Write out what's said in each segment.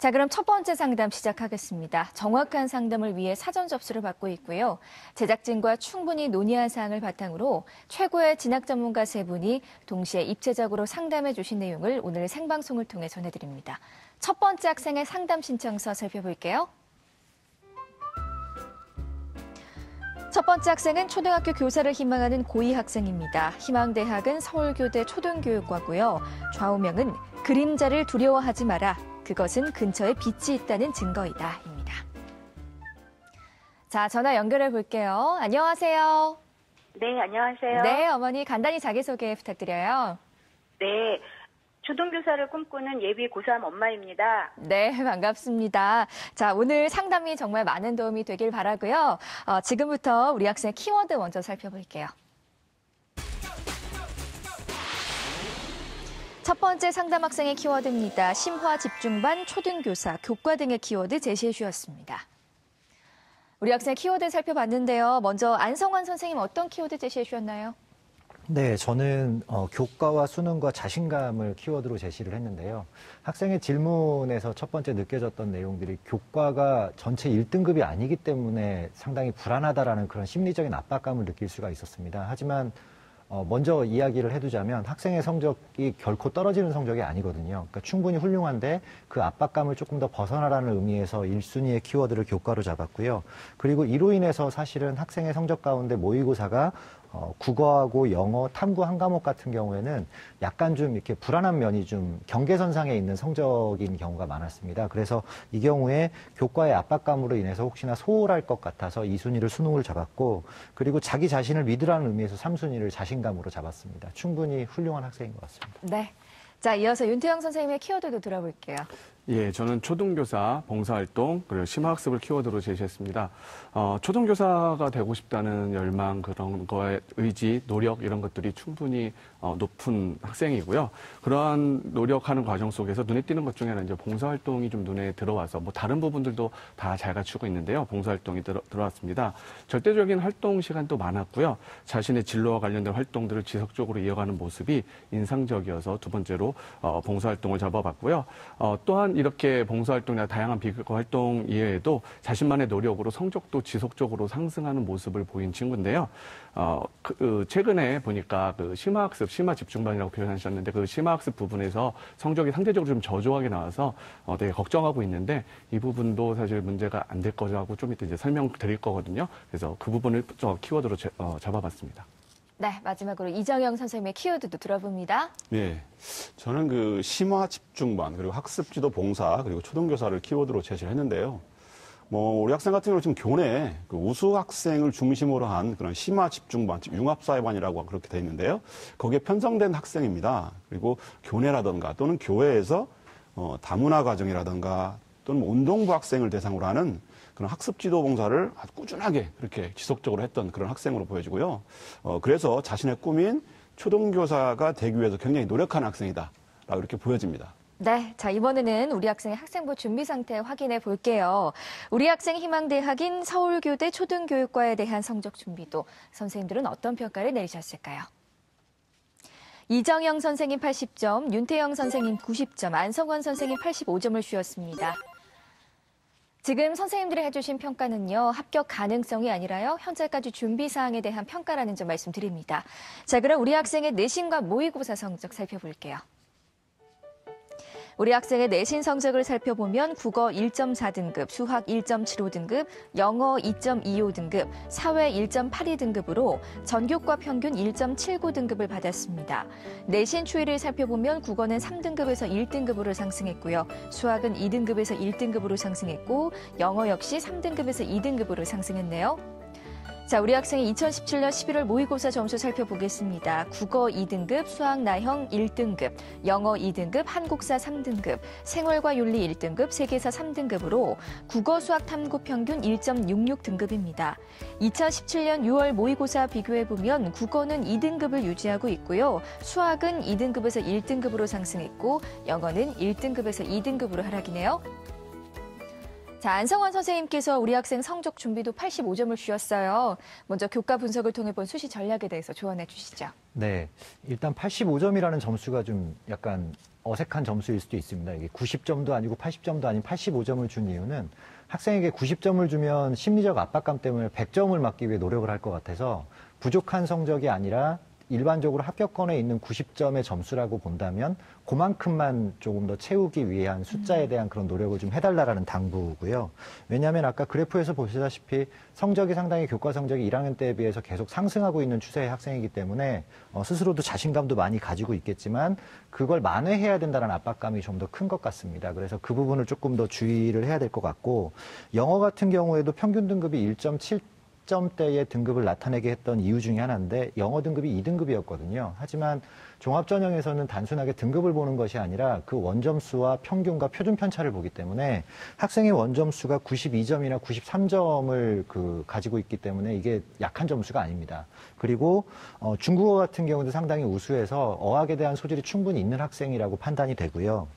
자, 그럼 첫 번째 상담 시작하겠습니다. 정확한 상담을 위해 사전 접수를 받고 있고요. 제작진과 충분히 논의한 사항을 바탕으로 최고의 진학 전문가 세 분이 동시에 입체적으로 상담해 주신 내용을 오늘 생방송을 통해 전해드립니다. 첫 번째 학생의 상담 신청서 살펴볼게요. 첫 번째 학생은 초등학교 교사를 희망하는 고2 학생입니다. 희망대학은 서울교대 초등교육과고요. 좌우명은 그림자를 두려워하지 마라. 그것은 근처에 빛이 있다는 증거이다. 입니다. 자, 전화 연결해 볼게요. 안녕하세요. 네, 안녕하세요. 네, 어머니 간단히 자기소개 부탁드려요. 네, 초등교사를 꿈꾸는 예비 고3 엄마입니다. 네, 반갑습니다. 자, 오늘 상담이 정말 많은 도움이 되길 바라고요. 지금부터 우리 학생 키워드 먼저 살펴볼게요. 첫 번째 상담 학생의 키워드입니다. 심화 집중반, 초등교사, 교과 등의 키워드 제시해 주셨습니다. 우리 학생 키워드 살펴봤는데요. 먼저 안성환 선생님 어떤 키워드 제시해 주셨나요? 네, 저는 교과와 수능과 자신감을 키워드로 제시를 했는데요. 학생의 질문에서 첫 번째 느껴졌던 내용들이 교과가 전체 1등급이 아니기 때문에 상당히 불안하다라는 그런 심리적인 압박감을 느낄 수가 있었습니다. 하지만 먼저 이야기를 해두자면 학생의 성적이 결코 떨어지는 성적이 아니거든요. 그러니까 충분히 훌륭한데 그 압박감을 조금 더 벗어나라는 의미에서 1순위의 키워드를 교과로 잡았고요. 그리고 이로 인해서 사실은 학생의 성적 가운데 모의고사가 국어하고 영어, 탐구 한 과목 같은 경우에는 약간 좀 이렇게 불안한 면이 좀 경계선상에 있는 성적인 경우가 많았습니다. 그래서 이 경우에 교과의 압박감으로 인해서 혹시나 소홀할 것 같아서 2순위를 수능을 잡았고, 그리고 자기 자신을 믿으라는 의미에서 3순위를 자신감으로 잡았습니다. 충분히 훌륭한 학생인 것 같습니다. 네. 자, 이어서 윤태영 선생님의 키워드도 들어볼게요. 예, 저는 초등교사, 봉사활동, 그리고 심화학습을 키워드로 제시했습니다. 초등교사가 되고 싶다는 열망, 그런 거에 의지, 노력, 이런 것들이 충분히 높은 학생이고요. 그러한 노력하는 과정 속에서 눈에 띄는 것 중에는 이제 봉사활동이 좀 눈에 들어와서, 뭐 다른 부분들도 다 잘 갖추고 있는데요. 봉사활동이 들어왔습니다. 절대적인 활동 시간도 많았고요. 자신의 진로와 관련된 활동들을 지속적으로 이어가는 모습이 인상적이어서 두 번째로 봉사활동을 잡아봤고요. 또한 이렇게 봉사활동이나 다양한 비교 활동 이외에도 자신만의 노력으로 성적도 지속적으로 상승하는 모습을 보인 친구인데요. 최근에 보니까 그 심화학습, 심화집중반이라고 표현하셨는데 그 심화학습 부분에서 성적이 상대적으로 좀 저조하게 나와서 되게 걱정하고 있는데 이 부분도 사실 문제가 안 될 거라고 좀 이따 이제 설명드릴 거거든요. 그래서 그 부분을 키워드로 잡아봤습니다. 네, 마지막으로 이정영 선생님의 키워드도 들어봅니다. 네, 저는 그 심화 집중반, 그리고 학습 지도 봉사, 그리고 초등교사를 키워드로 제시를 했는데요. 우리 학생 같은 경우는 지금 교내 그 우수 학생을 중심으로 한 그런 심화 집중반, 융합사회반이라고 그렇게 돼 있는데요. 거기에 편성된 학생입니다. 그리고 교내라든가 또는 교회에서 다문화 가정이라든가 또는 운동부 학생을 대상으로 하는 그런 학습 지도 봉사를 아주 꾸준하게 그렇게 지속적으로 했던 그런 학생으로 보여지고요. 그래서 자신의 꿈인 초등교사가 되기 위해서 굉장히 노력하는 학생이다라고 이렇게 보여집니다. 네, 자 이번에는 우리 학생의 학생부 준비 상태 확인해 볼게요. 우리 학생 희망대학인 서울교대 초등교육과에 대한 성적 준비도 선생님들은 어떤 평가를 내리셨을까요? 이정영 선생님 80점, 윤태영 선생님 90점, 안성원 선생님 85점을 주었습니다. 지금 선생님들이 해주신 평가는요, 합격 가능성이 아니라요, 현재까지 준비 사항에 대한 평가라는 점 말씀드립니다. 자, 그럼 우리 학생의 내신과 모의고사 성적 살펴볼게요. 우리 학생의 내신 성적을 살펴보면 국어 1.4등급, 수학 1.75등급, 영어 2.25등급, 사회 1.82등급으로 전교과 평균 1.79등급을 받았습니다. 내신 추이를 살펴보면 국어는 3등급에서 1등급으로 상승했고요. 수학은 2등급에서 1등급으로 상승했고 영어 역시 3등급에서 2등급으로 상승했네요. 자, 우리 학생의 2017년 11월 모의고사 점수 살펴보겠습니다. 국어 2등급, 수학 나형 1등급, 영어 2등급, 한국사 3등급, 생활과 윤리 1등급, 세계사 3등급으로 국어 수학 탐구 평균 1.66등급입니다. 2017년 6월 모의고사 비교해보면 국어는 2등급을 유지하고 있고요. 수학은 2등급에서 1등급으로 상승했고 영어는 1등급에서 2등급으로 하락이네요. 자, 안성환 선생님께서 우리 학생 성적 준비도 85점을 주셨어요. 먼저 교과 분석을 통해 본 수시 전략에 대해서 조언해 주시죠. 네, 일단 85점이라는 점수가 좀 약간 어색한 점수일 수도 있습니다. 이게 90점도 아니고 80점도 아닌 85점을 준 이유는 학생에게 90점을 주면 심리적 압박감 때문에 100점을 맞기 위해 노력을 할 것 같아서 부족한 성적이 아니라 일반적으로 합격권에 있는 90점의 점수라고 본다면 그만큼만 조금 더 채우기 위한 숫자에 대한 그런 노력을 좀 해달라라는 당부고요. 왜냐하면 아까 그래프에서 보시다시피 성적이 상당히 교과 성적이 1학년 때에 비해서 계속 상승하고 있는 추세의 학생이기 때문에 스스로도 자신감도 많이 가지고 있겠지만 그걸 만회해야 된다는 압박감이 좀 더 큰 것 같습니다. 그래서 그 부분을 조금 더 주의를 해야 될 것 같고 영어 같은 경우에도 평균 등급이 1.7 점대의 등급을 나타내게 했던 이유 중에 하나인데 영어 등급이 2등급이었거든요. 하지만 종합전형에서는 단순하게 등급을 보는 것이 아니라 그 원점수와 평균과 표준 편차를 보기 때문에 학생의 원점수가 92점이나 93점을 가지고 있기 때문에 이게 약한 점수가 아닙니다. 그리고 중국어 같은 경우도 상당히 우수해서 어학에 대한 소질이 충분히 있는 학생이라고 판단이 되고요.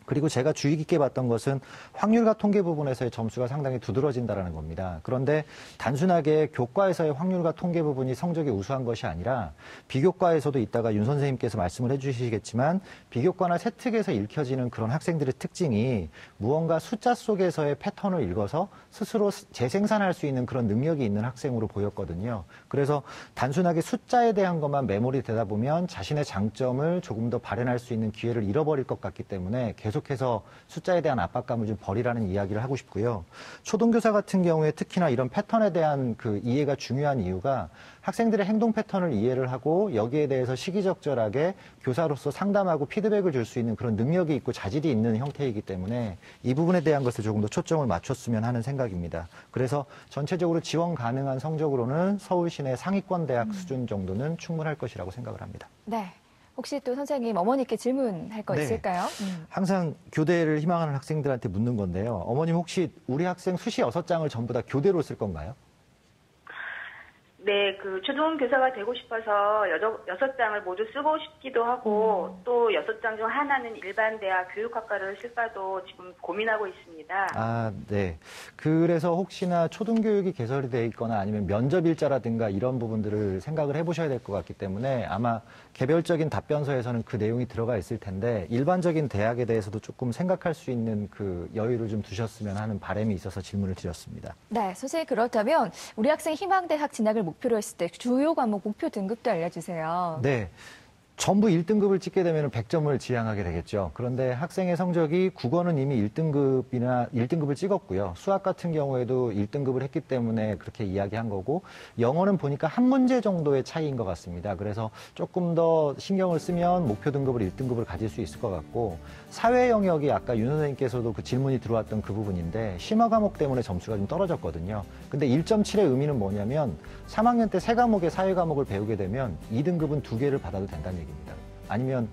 그리고 제가 주의 깊게 봤던 것은 확률과 통계 부분에서의 점수가 상당히 두드러진다는 겁니다. 그런데 단순하게 교과에서의 확률과 통계 부분이 성적이 우수한 것이 아니라 비교과에서도 이따가 윤 선생님께서 말씀을 해주시겠지만 비교과나 세특에서 읽혀지는 그런 학생들의 특징이 무언가 숫자 속에서의 패턴을 읽어서 스스로 재생산할 수 있는 그런 능력이 있는 학생으로 보였거든요. 그래서 단순하게 숫자에 대한 것만 메모리 되다 보면 자신의 장점을 조금 더 발현할 수 있는 기회를 잃어버릴 것 같기 때문에 계속해서 숫자에 대한 압박감을 좀 버리라는 이야기를 하고 싶고요. 초등교사 같은 경우에 특히나 이런 패턴에 대한 그 이해가 중요한 이유가 학생들의 행동 패턴을 이해를 하고 여기에 대해서 시기적절하게 교사로서 상담하고 피드백을 줄 수 있는 그런 능력이 있고 자질이 있는 형태이기 때문에 이 부분에 대한 것을 조금 더 초점을 맞췄으면 하는 생각입니다. 그래서 전체적으로 지원 가능한 성적으로는 서울 시내 상위권 대학 수준 정도는 충분할 것이라고 생각을 합니다. 네. 혹시 또 선생님 어머니께 질문할 거 네. 있을까요? 항상 교대를 희망하는 학생들한테 묻는 건데요. 어머님 혹시 우리 학생 수시 6장을 전부 다 교대로 쓸 건가요? 네, 초등교사가 되고 싶어서 6장을 모두 쓰고 싶기도 하고, 또 6장 중 하나는 일반 대학 교육학과를 쓸까도 지금 고민하고 있습니다. 아, 네. 그래서 혹시나 초등교육이 개설이 돼 있거나 아니면 면접일자라든가 이런 부분들을 생각을 해보셔야 될 것 같기 때문에 아마 개별적인 답변서에서는 그 내용이 들어가 있을 텐데 일반적인 대학에 대해서도 조금 생각할 수 있는 그 여유를 좀 두셨으면 하는 바람이 있어서 질문을 드렸습니다. 네, 선생님 그렇다면 우리 학생 희망대학 진학을 목표로 했을 때 주요 과목 목표 등급도 알려주세요. 네. 전부 1등급을 찍게 되면 100점을 지향하게 되겠죠. 그런데 학생의 성적이 국어는 이미 1등급을 찍었고요. 수학 같은 경우에도 1등급을 했기 때문에 그렇게 이야기한 거고 영어는 보니까 한 문제 정도의 차이인 것 같습니다. 그래서 조금 더 신경을 쓰면 목표 등급을 1등급을 가질 수 있을 것 같고 사회 영역이 아까 윤 선생님께서도 그 질문이 들어왔던 그 부분인데 심화 과목 때문에 점수가 좀 떨어졌거든요. 근데 1.7의 의미는 뭐냐면 3학년 때 3과목의 사회 과목을 배우게 되면 2등급은 2개를 받아도 된다는 얘기입니다. 아니면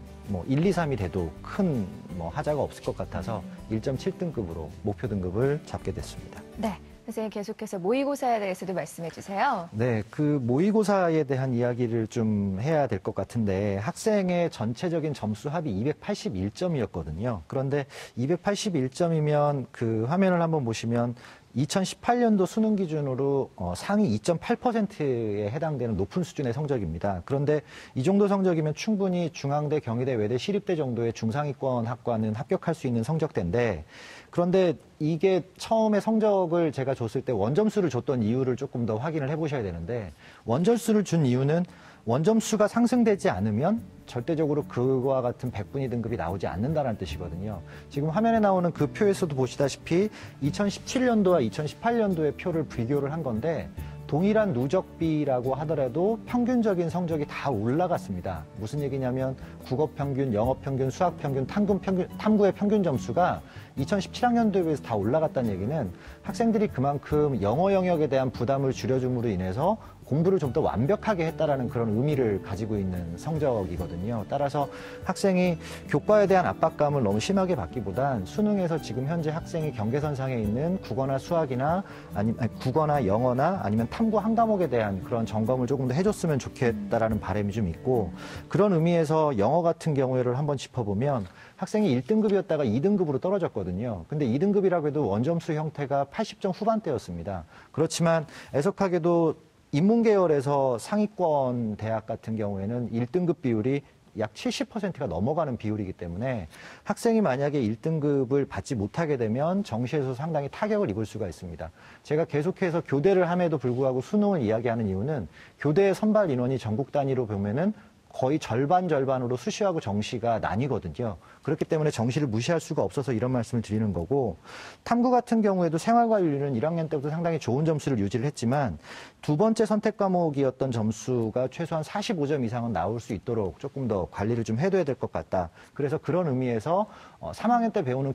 1, 2, 3이 돼도 큰 하자가 없을 것 같아서 1.7등급으로 목표 등급을 잡게 됐습니다. 네. 선생님 계속해서 모의고사에 대해서도 말씀해 주세요. 네, 그 모의고사에 대한 이야기를 좀 해야 될 것 같은데 학생의 전체적인 점수 합이 281점이었거든요. 그런데 281점이면 그 화면을 한번 보시면 2018년도 수능 기준으로 상위 2.8%에 해당되는 높은 수준의 성적입니다. 그런데 이 정도 성적이면 충분히 중앙대, 경희대, 외대, 시립대 정도의 중상위권 학과는 합격할 수 있는 성적대인데 그런데 이게 처음에 성적을 제가 줬을 때 원점수를 줬던 이유를 조금 더 확인을 해보셔야 되는데 원점수를 준 이유는 원점수가 상승되지 않으면 절대적으로 그와 같은 100분위 등급이 나오지 않는다는 뜻이거든요. 지금 화면에 나오는 그 표에서도 보시다시피 2017년도와 2018년도의 표를 비교를 한 건데 동일한 누적비라고 하더라도 평균적인 성적이 다 올라갔습니다. 무슨 얘기냐면 국어 평균, 영어 평균, 수학 평균, 탐구의 평균 점수가 2017학년도에 비해서 다 올라갔다는 얘기는 학생들이 그만큼 영어 영역에 대한 부담을 줄여줌으로 인해서 공부를 좀 더 완벽하게 했다라는 그런 의미를 가지고 있는 성적이거든요. 따라서 학생이 교과에 대한 압박감을 너무 심하게 받기보단 수능에서 지금 현재 학생이 경계선상에 있는 국어나 수학이나 아니면 국어나 영어나 아니면 탐구 한 과목에 대한 그런 점검을 조금 더 해줬으면 좋겠다라는 바람이 좀 있고 그런 의미에서 영어 같은 경우를 한번 짚어보면 학생이 1등급이었다가 2등급으로 떨어졌거든요. 근데 2등급이라고 해도 원점수 형태가 80점 후반대였습니다. 그렇지만 애석하게도 인문계열에서 상위권 대학 같은 경우에는 1등급 비율이 약 70%가 넘어가는 비율이기 때문에 학생이 만약에 1등급을 받지 못하게 되면 정시에서 상당히 타격을 입을 수가 있습니다. 제가 계속해서 교대를 함에도 불구하고 수능을 이야기하는 이유는 교대 선발 인원이 전국 단위로 보면은 거의 절반으로 수시하고 정시가 나뉘거든요. 그렇기 때문에 정시를 무시할 수가 없어서 이런 말씀을 드리는 거고, 탐구 같은 경우에도 생활과윤리는 1학년 때부터 상당히 좋은 점수를 유지를 했지만 두 번째 선택 과목이었던 점수가 최소한 45점 이상은 나올 수 있도록 조금 더 관리를 좀 해둬야 될 것 같다. 그래서 그런 의미에서 3학년 때 배우는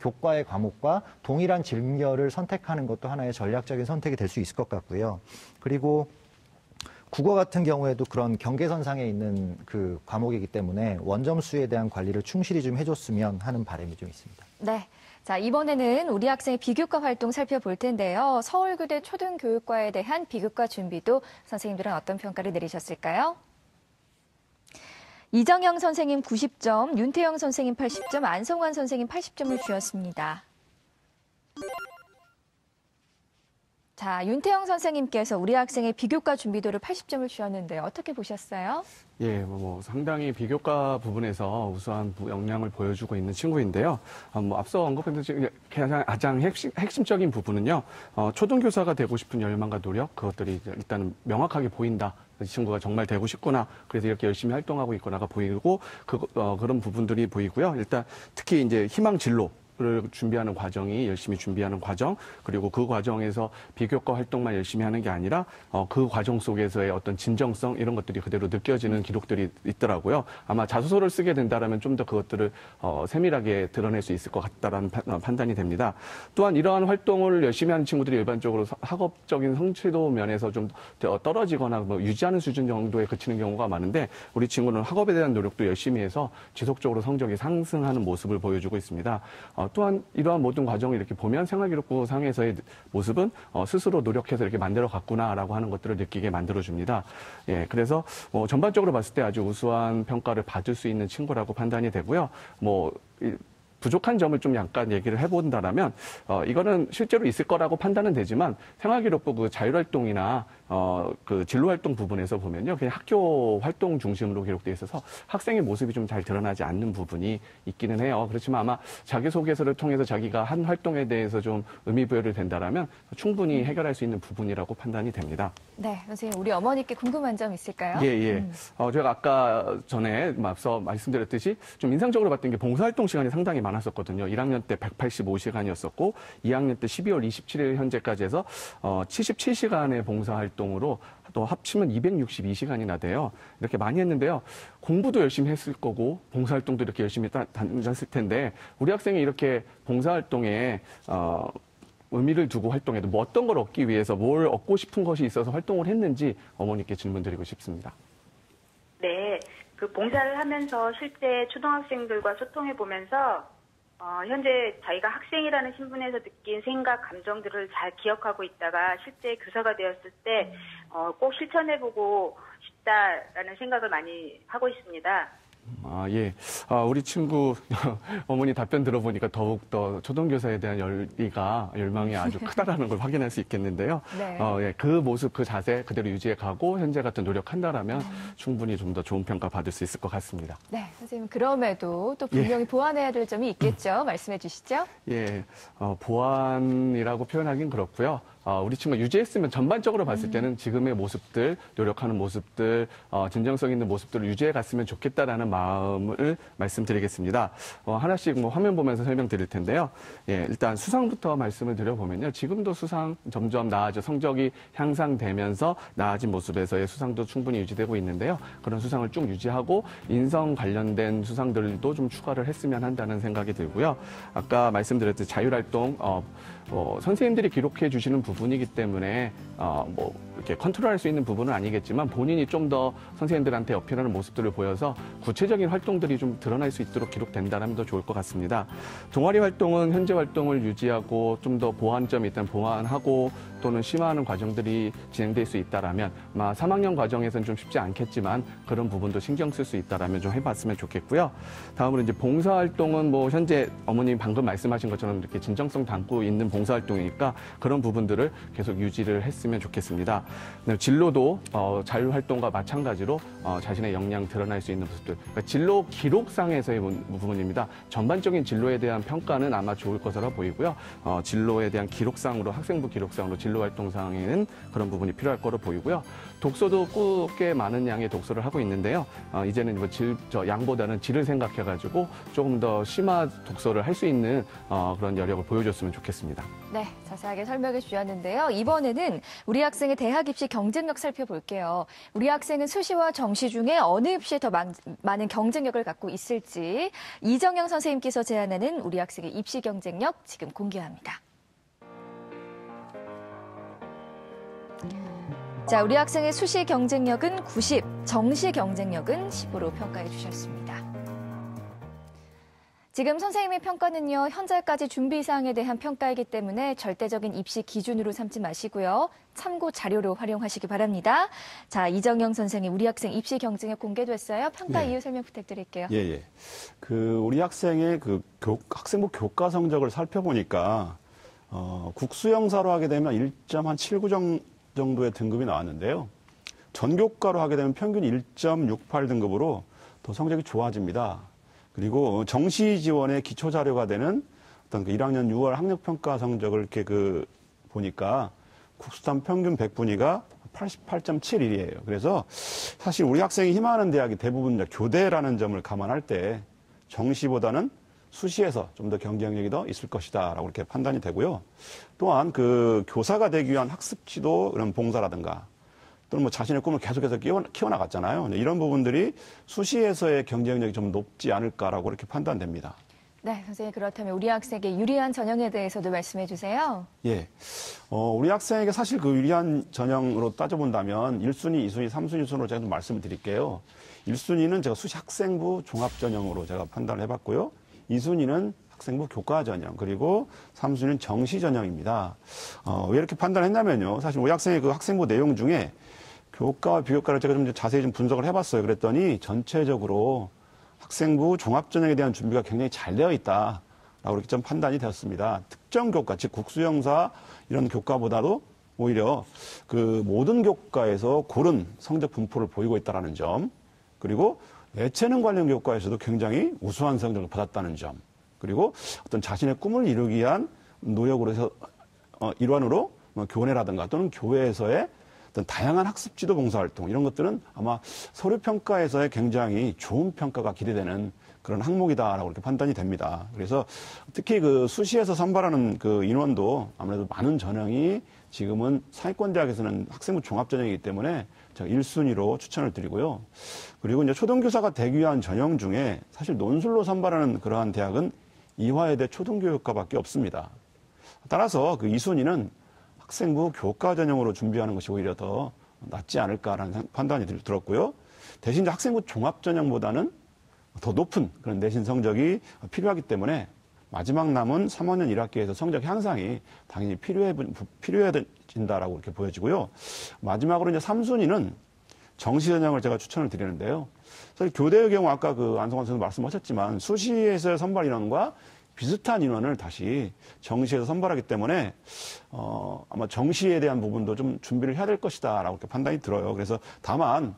교과의 과목과 동일한 진열을 선택하는 것도 하나의 전략적인 선택이 될 수 있을 것 같고요. 그리고 국어 같은 경우에도 그런 경계선상에 있는 그 과목이기 때문에 원점수에 대한 관리를 충실히 좀 해줬으면 하는 바람이 좀 있습니다. 네. 자, 이번에는 우리 학생의 비교과 활동 살펴볼 텐데요. 서울교대 초등교육과에 대한 비교과 준비도 선생님들은 어떤 평가를 내리셨을까요? 이정영 선생님 90점, 윤태영 선생님 80점, 안성환 선생님 80점을 주었습니다. 자, 윤태영 선생님께서 우리 학생의 비교과 준비도를 80점을 주었는데요. 어떻게 보셨어요? 예, 상당히 비교과 부분에서 우수한 역량을 보여주고 있는 친구인데요. 앞서 언급한 가장 핵심적인 부분은요, 초등교사가 되고 싶은 열망과 노력, 그것들이 일단은 명확하게 보인다. 이 친구가 정말 되고 싶구나. 그래서 이렇게 열심히 활동하고 있구나가 보이고, 그런 부분들이 보이고요. 일단 특히 이제 희망 진로. 를 준비하는 과정이 열심히 준비하는 과정, 그리고 그 과정에서 비교과 활동만 열심히 하는 게 아니라 그 과정 속에서의 어떤 진정성 이런 것들이 그대로 느껴지는 기록들이 있더라고요. 아마 자소서를 쓰게 된다라면 좀 더 그것들을 세밀하게 드러낼 수 있을 것 같다라는 판단이 됩니다. 또한 이러한 활동을 열심히 하는 친구들이 일반적으로 학업적인 성취도 면에서 좀 떨어지거나 유지하는 수준 정도에 그치는 경우가 많은데, 우리 친구는 학업에 대한 노력도 열심히 해서 지속적으로 성적이 상승하는 모습을 보여주고 있습니다. 또한 이러한 모든 과정을 이렇게 보면 생활기록부 상에서의 모습은 스스로 노력해서 이렇게 만들어 갔구나라고 하는 것들을 느끼게 만들어줍니다. 예, 그래서 전반적으로 봤을 때 아주 우수한 평가를 받을 수 있는 친구라고 판단이 되고요. 부족한 점을 좀 약간 얘기를 해본다라면, 이거는 실제로 있을 거라고 판단은 되지만, 생활기록부 그 자율활동이나, 그 진로활동 부분에서 보면요. 그냥 학교 활동 중심으로 기록되어 있어서 학생의 모습이 좀 잘 드러나지 않는 부분이 있기는 해요. 그렇지만 아마 자기소개서를 통해서 자기가 한 활동에 대해서 좀 의미부여를 된다라면 충분히 해결할 수 있는 부분이라고 판단이 됩니다. 네, 선생님, 우리 어머니께 궁금한 점 있을까요? 예. 제가 아까 전에 앞서 말씀드렸듯이 좀 인상적으로 봤던 게 봉사활동 시간이 상당히 많았었거든요. 1학년 때 185시간이었었고, 2학년 때 12월 27일 현재까지 해서 77시간의 봉사활동으로 또 합치면 262시간이나 돼요. 이렇게 많이 했는데요. 공부도 열심히 했을 거고 봉사활동도 이렇게 열심히 다녔을 텐데, 우리 학생이 이렇게 봉사활동에 의미를 두고 활동해도 어떤 걸 얻기 위해서 뭘 얻고 싶은 것이 있어서 활동을 했는지 어머니께 질문드리고 싶습니다. 네, 그 봉사를 하면서 실제 초등학생들과 소통해 보면서 현재 자기가 학생이라는 신분에서 느낀 생각, 감정들을 잘 기억하고 있다가 실제 교사가 되었을 때 꼭 실천해보고 싶다라는 생각을 많이 하고 있습니다. 예. 우리 친구 어머니 답변 들어보니까 더욱더 초등교사에 대한 열망이 아주 크다라는 걸 확인할 수 있겠는데요. 네. 예, 그 모습, 그 자세 그대로 유지해 가고 현재 같은 노력한다라면 충분히 좀 더 좋은 평가 받을 수 있을 것 같습니다. 네, 선생님, 그럼에도 또 분명히 보완해야 될 점이 있겠죠? 말씀해 주시죠. 예, 보완이라고 표현하긴 그렇고요. 우리 친구가 유지했으면 전반적으로 봤을 때는 지금의 모습들, 노력하는 모습들, 진정성 있는 모습들을 유지해 갔으면 좋겠다라는 마음을 말씀드리겠습니다. 하나씩 화면 보면서 설명드릴 텐데요. 예, 일단 수상부터 말씀을 드려보면요. 지금도 수상 점점 나아져 성적이 향상되면서 나아진 모습에서의 수상도 충분히 유지되고 있는데요. 그런 수상을 쭉 유지하고 인성 관련된 수상들도 좀 추가를 했으면 한다는 생각이 들고요. 아까 말씀드렸듯이 자율활동, 선생님들이 기록해 주시는 부분이기 때문에 이렇게 컨트롤할 수 있는 부분은 아니겠지만 본인이 좀 더 선생님들한테 어필하는 모습들을 보여서 구체적인 활동들이 좀 드러날 수 있도록 기록된다면 더 좋을 것 같습니다. 동아리 활동은 현재 활동을 유지하고 좀 더 보완점이 있다면 보완하고 또는 심화하는 과정들이 진행될 수 있다라면 3학년 과정에서는 좀 쉽지 않겠지만 그런 부분도 신경 쓸 수 있다라면 좀 해봤으면 좋겠고요. 다음으로 이제 봉사활동은 현재 어머님 방금 말씀하신 것처럼 이렇게 진정성 담고 있는 봉사활동이니까 그런 부분들을 계속 유지를 했으면 좋겠습니다. 네, 진로도 자율활동과 마찬가지로 자신의 역량 드러날 수 있는 모습들. 그러니까 진로 기록상에서의 부분입니다. 전반적인 진로에 대한 평가는 아마 좋을 것으로 보이고요. 진로에 대한 기록상으로 학생부 기록상으로 진로활동상에는 그런 부분이 필요할 거로 보이고요. 독서도 꽤 많은 양의 독서를 하고 있는데요. 이제는 뭐 양보다는 질을 생각해가지고 조금 더 심화 독서를 할 수 있는 그런 여력을 보여줬으면 좋겠습니다. 네, 자세하게 설명해 주셨는데요. 이번에는 우리 학생의 대학 입시 경쟁력 살펴볼게요. 우리 학생은 수시와 정시 중에 어느 입시에 더 많은 경쟁력을 갖고 있을지 이정영 선생님께서 제안하는 우리 학생의 입시 경쟁력 지금 공개합니다. 자, 우리 학생의 수시 경쟁력은 90, 정시 경쟁력은 10으로 평가해 주셨습니다. 지금 선생님의 평가는요, 현재까지 준비 사항에 대한 평가이기 때문에 절대적인 입시 기준으로 삼지 마시고요. 참고 자료로 활용하시기 바랍니다. 자, 이정영 선생님, 우리 학생 입시 경쟁력 공개됐어요. 평가 이유 설명 부탁드릴게요. 예. 우리 학생의 학생부 교과 성적을 살펴보니까, 국수영사로 하게 되면 1.79 정도의 등급이 나왔는데요. 전교과로 하게 되면 평균 1.68 등급으로 더 성적이 좋아집니다. 그리고 정시 지원의 기초 자료가 되는 어떤 1학년 6월 학력평가 성적을 이렇게 보니까 국수탄 평균 100분위가 88.71이에요. 그래서 사실 우리 학생이 희망하는 대학이 대부분 교대라는 점을 감안할 때 정시보다는 수시에서 좀 더 경쟁력이 더 있을 것이다라고 이렇게 판단이 되고요. 또한 교사가 되기 위한 학습 지도 이런 봉사라든가 또는 뭐 자신의 꿈을 계속해서 키워나갔잖아요. 이런 부분들이 수시에서의 경쟁력이 좀 높지 않을까라고 이렇게 판단됩니다. 네, 선생님 그렇다면 우리 학생에게 유리한 전형에 대해서도 말씀해 주세요. 예, 우리 학생에게 사실 유리한 전형으로 따져본다면 1순위, 2순위, 3순위 순으로 제가 좀 말씀을 드릴게요. 1순위는 제가 수시 학생부 종합 전형으로 제가 판단을 해봤고요. 2순위는 학생부 교과 전형, 그리고 3순위는 정시 전형입니다. 왜 이렇게 판단했냐면요. 사실 우리 학생의 학생부 내용 중에 교과와 비교과를 제가 좀 자세히 분석을 해봤어요. 그랬더니 전체적으로 학생부 종합전형에 대한 준비가 굉장히 잘 되어 있다라고 이렇게 좀 판단이 되었습니다. 특정 교과, 즉 국수영사 이런 교과보다도 오히려 모든 교과에서 고른 성적 분포를 보이고 있다는 점, 그리고 예체능 관련 교과에서도 굉장히 우수한 성적을 받았다는 점, 그리고 어떤 자신의 꿈을 이루기 위한 노력으로 해서 일환으로 교내라든가 또는 교회에서의 어떤 다양한 학습 지도 봉사활동 이런 것들은 아마 서류 평가에서의 굉장히 좋은 평가가 기대되는 그런 항목이다라고 이렇게 판단이 됩니다. 그래서 특히 수시에서 선발하는 인원도 아무래도 많은 전형이 지금은 상위권 대학에서는 학생부 종합 전형이기 때문에 제가 1순위로 추천을 드리고요. 그리고 이제 초등교사가 되기 위한 전형 중에 사실 논술로 선발하는 그러한 대학은 이화여대 초등교육과밖에 없습니다. 따라서 2순위는 학생부 교과 전형으로 준비하는 것이 오히려 더 낫지 않을까라는 판단이 들었고요. 대신 학생부 종합 전형보다는 더 높은 그런 내신 성적이 필요하기 때문에 마지막 남은 3학년 1학기에서 성적 향상이 당연히 필요해진다라고 이렇게 보여지고요. 마지막으로 이제 3순위는 정시 전형을 제가 추천을 드리는데요. 사실 교대의 경우 아까 안성환 선생님 말씀하셨지만 수시에서의 선발 인원과 비슷한 인원을 다시 정시에서 선발하기 때문에 아마 정시에 대한 부분도 좀 준비를 해야 될 것이다라고 이렇게 판단이 들어요. 그래서 다만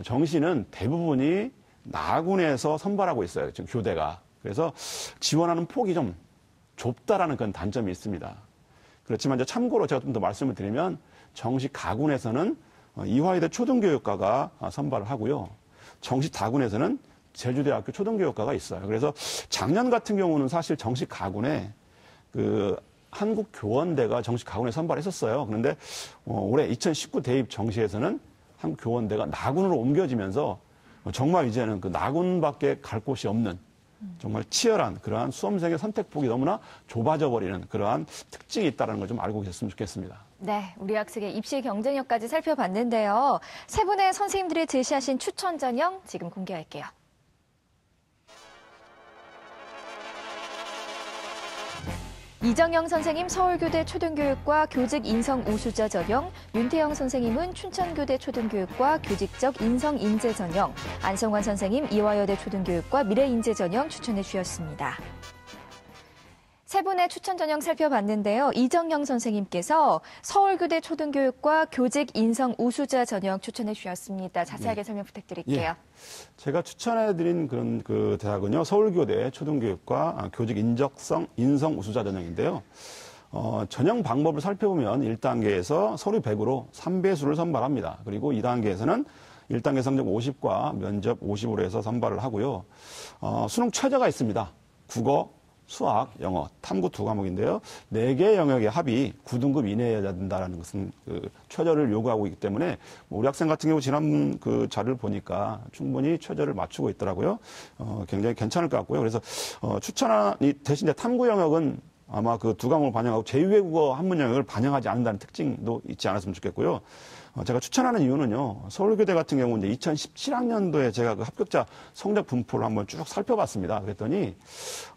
정시는 대부분이 나군에서 선발하고 있어요. 지금 교대가. 그래서 지원하는 폭이 좀 좁다라는 그런 단점이 있습니다. 그렇지만 이제 참고로 제가 좀 더 말씀을 드리면 정시 가군에서는 이화여대 초등교육과가 선발을 하고요. 정시 다군에서는 제주대학교 초등교육과가 있어요. 그래서 작년 같은 경우는 사실 정시 가군에 한국교원대가 정시 가군에 선발했었어요. 그런데 올해 2019 대입 정시에서는 한국교원대가 나군으로 옮겨지면서 정말 이제는 나군밖에 갈 곳이 없는 정말 치열한 그러한 수험생의 선택폭이 너무나 좁아져 버리는 그러한 특징이 있다는 걸 좀 알고 계셨으면 좋겠습니다. 네, 우리 학생의 입시 경쟁력까지 살펴봤는데요. 세 분의 선생님들이 제시하신 추천 전형 지금 공개할게요. 이정영 선생님 서울교대 초등교육과 교직 인성 우수자 전형, 윤태영 선생님은 춘천교대 초등교육과 교직적 인성 인재 전형, 안성환 선생님 이화여대 초등교육과 미래인재 전형 추천해 주셨습니다. 세 분의 추천 전형 살펴봤는데요. 이정영 선생님께서 서울교대 초등교육과 교직 인성 우수자 전형 추천해 주셨습니다. 자세하게 설명 부탁드릴게요. 제가 추천해드린 그런 그 대학은요, 서울교대 초등교육과 교직 인성 우수자 전형인데요. 전형 방법을 살펴보면 1단계에서 서류 100으로 3배수를 선발합니다. 그리고 2단계에서는 1단계 성적 50과 면접 50으로 해서 선발을 하고요. 수능 최저가 있습니다. 국어, 수학, 영어, 탐구 두 과목인데요. 4개 영역의 합이 9등급 이내여야 된다는 것은 그 최저를 요구하고 있기 때문에 우리 학생 같은 경우 지난 그 자료를 보니까 충분히 최저를 맞추고 있더라고요. 굉장히 괜찮을 것 같고요. 그래서 추천이 대신 이제 탐구 영역은 아마 그 두 과목을 반영하고 제2외국어 한문 영역을 반영하지 않는다는 특징도 있지 않았으면 좋겠고요. 제가 추천하는 이유는요, 서울교대 같은 경우 이제 2017학년도에 제가 그 합격자 성적 분포를 한번 쭉 살펴봤습니다. 그랬더니,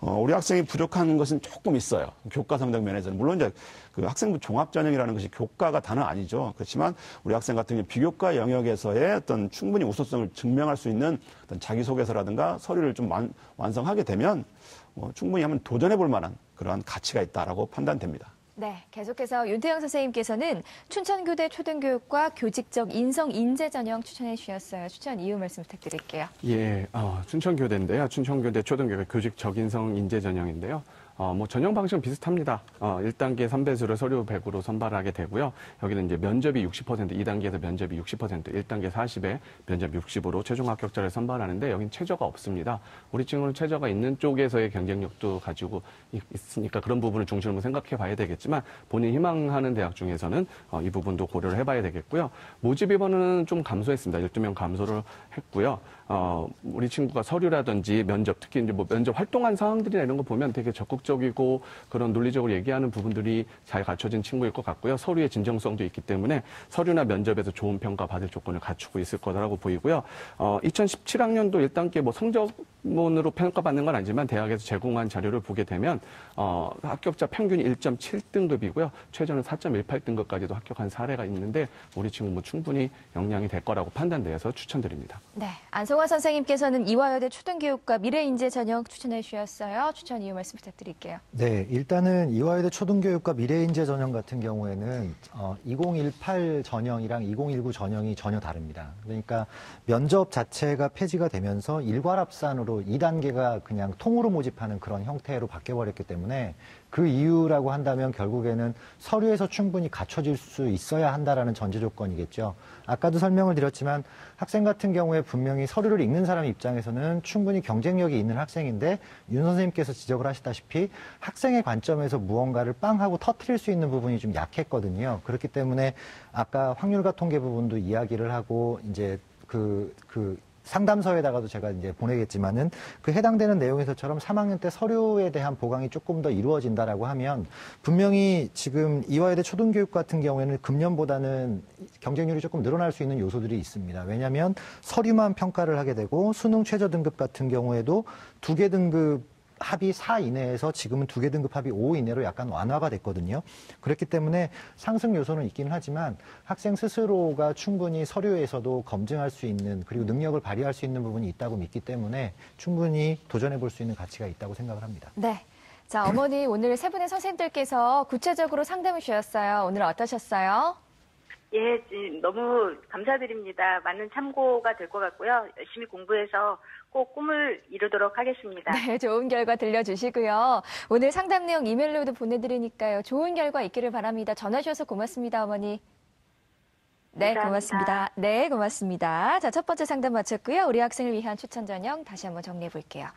우리 학생이 부족한 것은 조금 있어요. 교과 성적 면에서는. 물론 이제 그 학생부 종합전형이라는 것이 교과가 다는 아니죠. 그렇지만 우리 학생 같은 경우 비교과 영역에서의 어떤 충분히 우수성을 증명할 수 있는 어떤 자기소개서라든가 서류를 좀 완성하게 되면 충분히 한번 도전해 볼 만한 그러한 가치가 있다라고 판단됩니다. 네, 계속해서 윤태영 선생님께서는 춘천교대 초등교육과 교직적 인성 인재 전형 추천해 주셨어요. 추천 이유 말씀 부탁드릴게요. 예, 춘천교대인데요. 춘천교대 초등교육 교직적 인성 인재 전형인데요. 전형 방식은 비슷합니다. 1단계 3배수를 서류 100으로 선발하게 되고요. 여기는 이제 면접이 60%, 2단계에서 면접이 60%, 1단계 40에 면접 60으로 최종 합격자를 선발하는데 여긴 최저가 없습니다. 우리 친구는 최저가 있는 쪽에서의 경쟁력도 가지고 있으니까 그런 부분을 중심으로 생각해 봐야 되겠지만 본인 희망하는 대학 중에서는 이 부분도 고려를 해봐야 되겠고요. 모집 인원은 좀 감소했습니다. 12명 감소를 했고요. 우리 친구가 서류라든지 면접, 특히 이제 뭐 면접 활동한 상황들이나 이런 거 보면 되게 적극적이고 그런 논리적으로 얘기하는 부분들이 잘 갖춰진 친구일 것 같고요. 서류의 진정성도 있기 때문에 서류나 면접에서 좋은 평가 받을 조건을 갖추고 있을 거라고 보이고요. 2017학년도 1단계 뭐 성적문으로 평가받는 건 아니지만 대학에서 제공한 자료를 보게 되면 합격자 평균이 1.7등급이고요. 최저는 4.18등급까지도 합격한 사례가 있는데 우리 친구 뭐 충분히 역량이 될 거라고 판단돼서 추천드립니다. 네, 안성화 선생님께서는 이화여대 초등교육과 미래인재 전형 추천해 주셨어요. 추천 이유 말씀 부탁드릴게요. 네, 일단은 이화여대 초등교육과 미래인재 전형 같은 경우에는 2018 전형이랑 2019 전형이 전혀 다릅니다. 그러니까 면접 자체가 폐지가 되면서 일괄합산으로 2단계가 그냥 통으로 모집하는 그런 형태로 바뀌어버렸기 때문에 그 이유라고 한다면 결국에는 서류에서 충분히 갖춰질 수 있어야 한다라는 전제 조건이겠죠. 아까도 설명을 드렸지만 학생 같은 경우에 분명히 서류를 읽는 사람 입장에서는 충분히 경쟁력이 있는 학생인데 윤 선생님께서 지적을 하시다시피 학생의 관점에서 무언가를 빵 하고 터트릴 수 있는 부분이 좀 약했거든요. 그렇기 때문에 아까 확률과 통계 부분도 이야기를 하고 이제 상담서에다가도 제가 이제 보내겠지만은 그 해당되는 내용에서처럼 3학년 때 서류에 대한 보강이 조금 더 이루어진다라고 하면 분명히 지금 이화여대 초등교육 같은 경우에는 금년보다는 경쟁률이 조금 늘어날 수 있는 요소들이 있습니다. 왜냐하면 서류만 평가를 하게 되고 수능 최저 등급 같은 경우에도 2개 등급 합이 4 이내에서 지금은 2개 등급 합이 5 이내로 약간 완화가 됐거든요. 그렇기 때문에 상승 요소는 있긴 하지만 학생 스스로가 충분히 서류에서도 검증할 수 있는 그리고 능력을 발휘할 수 있는 부분이 있다고 믿기 때문에 충분히 도전해 볼 수 있는 가치가 있다고 생각을 합니다. 네. 자, 어머니 오늘 세 분의 선생님들께서 구체적으로 상담을 주셨어요. 오늘 어떠셨어요? 예, 너무 감사드립니다. 많은 참고가 될 것 같고요. 열심히 공부해서 꼭 꿈을 이루도록 하겠습니다. 네, 좋은 결과 들려주시고요. 오늘 상담 내용 이메일로도 보내드리니까요. 좋은 결과 있기를 바랍니다. 전화 주셔서 고맙습니다, 어머니. 네, 감사합니다. 고맙습니다. 네, 고맙습니다. 자, 첫 번째 상담 마쳤고요. 우리 학생을 위한 추천 전형 다시 한번 정리해 볼게요.